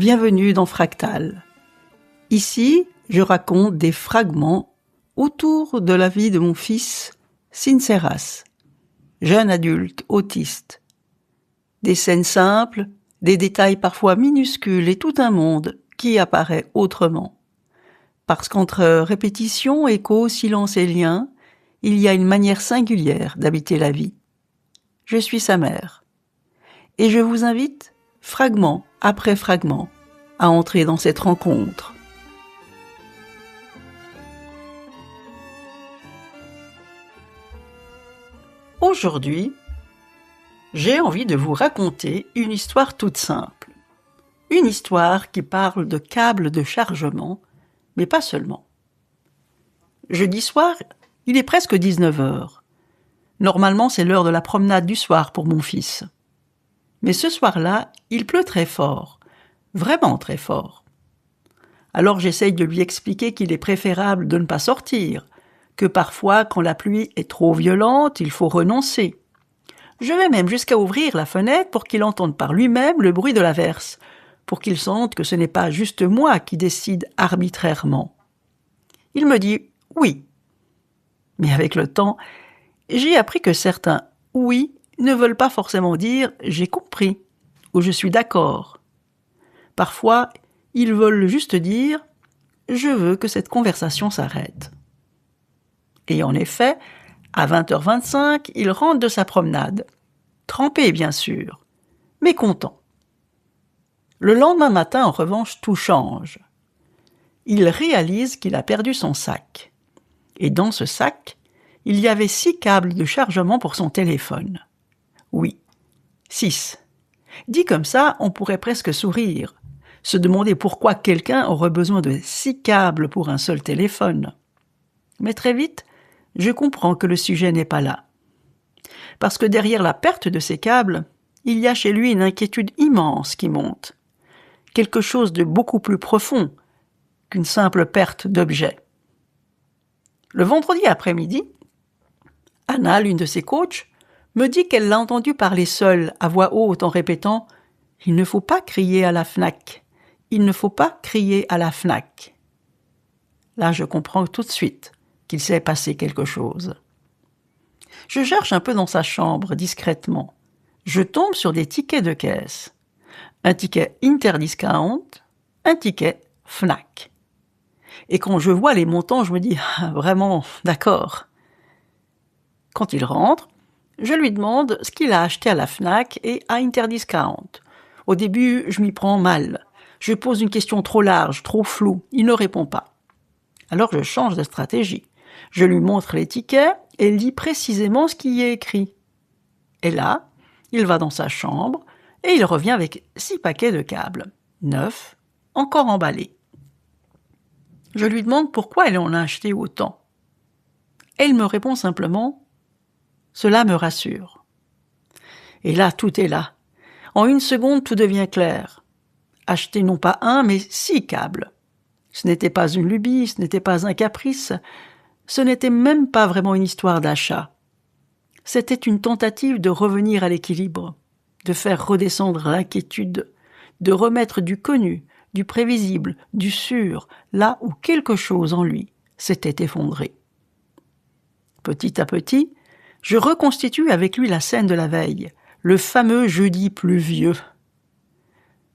Bienvenue dans Fractal. Ici, je raconte des fragments autour de la vie de mon fils, Sinceras, jeune adulte autiste. Des scènes simples, des détails parfois minuscules et tout un monde qui apparaît autrement. Parce qu'entre répétition, écho, silence et lien, il y a une manière singulière d'habiter la vie. Je suis sa mère. Et je vous invite, fragment après fragment, à entrer dans cette rencontre. Aujourd'hui, j'ai envie de vous raconter une histoire toute simple. Une histoire qui parle de câbles de chargement, mais pas seulement. Jeudi soir, il est presque 19h. Normalement, c'est l'heure de la promenade du soir pour mon fils. Mais ce soir-là, il pleut très fort, vraiment très fort. Alors j'essaye de lui expliquer qu'il est préférable de ne pas sortir, que parfois, quand la pluie est trop violente, il faut renoncer. Je vais même jusqu'à ouvrir la fenêtre pour qu'il entende par lui-même le bruit de l'averse, pour qu'il sente que ce n'est pas juste moi qui décide arbitrairement. Il me dit « oui ». Mais avec le temps, j'ai appris que certains « oui » ne veulent pas forcément dire « j'ai compris » ou « je suis d'accord ». Parfois, ils veulent juste dire « je veux que cette conversation s'arrête ». Et en effet, à 20h25, il rentre de sa promenade. Trempé, bien sûr, mais content. Le lendemain matin, en revanche, tout change. Il réalise qu'il a perdu son sac. Et dans ce sac, il y avait 6 câbles de chargement pour son téléphone. Oui, 6. Dit comme ça, on pourrait presque sourire, se demander pourquoi quelqu'un aurait besoin de 6 câbles pour un seul téléphone. Mais très vite, je comprends que le sujet n'est pas là. Parce que derrière la perte de ces câbles, il y a chez lui une inquiétude immense qui monte. Quelque chose de beaucoup plus profond qu'une simple perte d'objet. Le vendredi après-midi, Anna, l'une de ses coachs, me dit qu'elle l'a entendu parler seule, à voix haute, en répétant « Il ne faut pas crier à la Fnac. Il ne faut pas crier à la Fnac. » Là, je comprends tout de suite qu'il s'est passé quelque chose. Je cherche un peu dans sa chambre, discrètement. Je tombe sur des tickets de caisse. Un ticket Interdiscount, un ticket Fnac. Et quand je vois les montants, je me dis « Ah, vraiment, d'accord ». Quand il rentre, je lui demande ce qu'il a acheté à la Fnac et à Interdiscount. Au début, je m'y prends mal. Je pose une question trop large, trop floue. Il ne répond pas. Alors je change de stratégie. Je lui montre les tickets et lis précisément ce qui y est écrit. Et là, il va dans sa chambre et il revient avec 6 paquets de câbles, 9, encore emballés. Je lui demande pourquoi elle en a acheté autant. Elle me répond simplement « Cela me rassure ». Et là, tout est là. En une seconde, tout devient clair. Acheter non pas 1, mais 6 câbles. Ce n'était pas une lubie, ce n'était pas un caprice, ce n'était même pas vraiment une histoire d'achat. C'était une tentative de revenir à l'équilibre, de faire redescendre l'inquiétude, de remettre du connu, du prévisible, du sûr, là où quelque chose en lui s'était effondré. Petit à petit, je reconstitue avec lui la scène de la veille, le fameux jeudi pluvieux.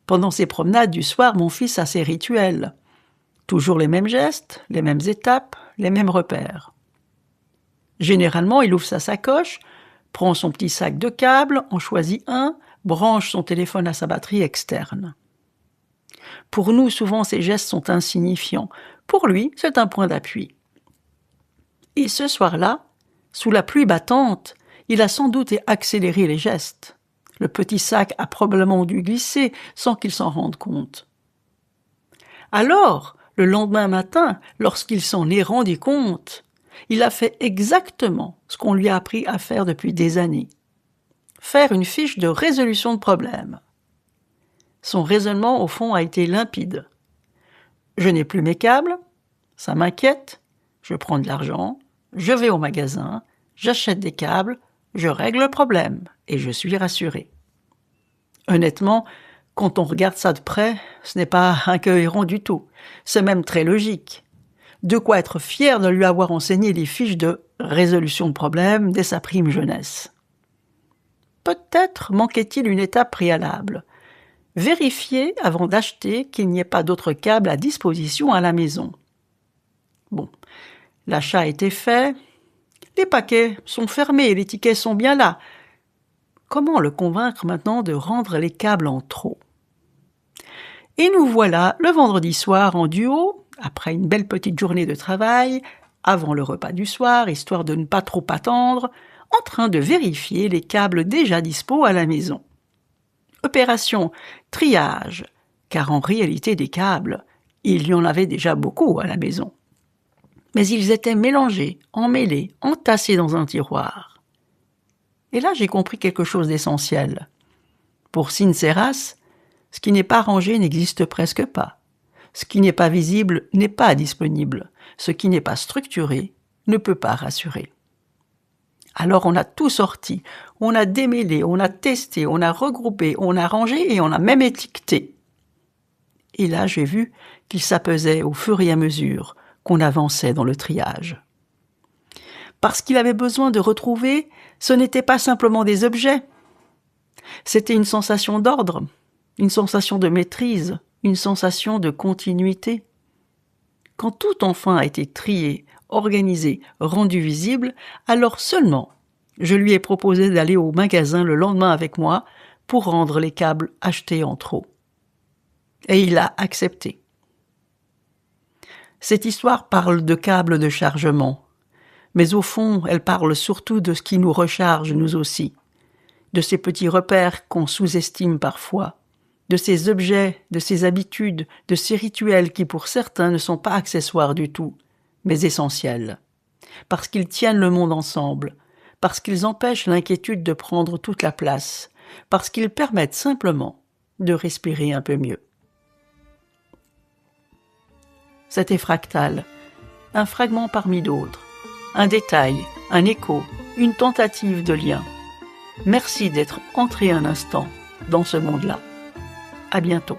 Pendant ces promenades du soir, mon fils a ses rituels. Toujours les mêmes gestes, les mêmes étapes, les mêmes repères. Généralement, il ouvre sa sacoche, prend son petit sac de câbles, en choisit un, branche son téléphone à sa batterie externe. Pour nous, souvent, ces gestes sont insignifiants. Pour lui, c'est un point d'appui. Et ce soir-là, sous la pluie battante, il a sans doute accéléré les gestes. Le petit sac a probablement dû glisser sans qu'il s'en rende compte. Alors, le lendemain matin, lorsqu'il s'en est rendu compte, il a fait exactement ce qu'on lui a appris à faire depuis des années. Faire une fiche de résolution de problème. Son raisonnement, au fond, a été limpide. Je n'ai plus mes câbles, ça m'inquiète, je prends de l'argent, je vais au magasin, j'achète des câbles, je règle le problème et je suis rassuré. Honnêtement, Quand on regarde ça de près, ce n'est pas incohérent du tout. C'est même très logique. De quoi être fier de lui avoir enseigné les fiches de résolution de problèmes dès sa prime jeunesse. Peut-être manquait-il une étape préalable. Vérifier avant d'acheter qu'il n'y ait pas d'autres câbles à disposition à la maison. Bon, l'achat a été fait, les paquets sont fermés, les tickets sont bien là. Comment le convaincre maintenant de rendre les câbles en trop ? Et nous voilà le vendredi soir en duo, après une belle petite journée de travail, avant le repas du soir, histoire de ne pas trop attendre, en train de vérifier les câbles déjà dispo à la maison. Opération triage, car en réalité des câbles, il y en avait déjà beaucoup à la maison. Mais ils étaient mélangés, emmêlés, entassés dans un tiroir. Et là, j'ai compris quelque chose d'essentiel. Pour Sinceras, ce qui n'est pas rangé n'existe presque pas. Ce qui n'est pas visible n'est pas disponible. Ce qui n'est pas structuré ne peut pas rassurer. Alors on a tout sorti, on a démêlé, on a testé, on a regroupé, on a rangé et on a même étiqueté. Et là, j'ai vu qu'il s'apaisait au fur et à mesure qu'on avançait dans le triage. Parce qu'il avait besoin de retrouver, ce n'était pas simplement des objets. C'était une sensation d'ordre, une sensation de maîtrise, une sensation de continuité. Quand tout enfin a été trié, organisé, rendu visible, alors seulement je lui ai proposé d'aller au magasin le lendemain avec moi pour rendre les câbles achetés en trop. Et il a accepté. Cette histoire parle de câbles de chargement, mais au fond, elle parle surtout de ce qui nous recharge nous aussi, de ces petits repères qu'on sous-estime parfois, de ces objets, de ces habitudes, de ces rituels qui pour certains ne sont pas accessoires du tout, mais essentiels, parce qu'ils tiennent le monde ensemble, parce qu'ils empêchent l'inquiétude de prendre toute la place, parce qu'ils permettent simplement de respirer un peu mieux. C'était Fractal, un fragment parmi d'autres, un détail, un écho, une tentative de lien. Merci d'être entré un instant dans ce monde-là. À bientôt.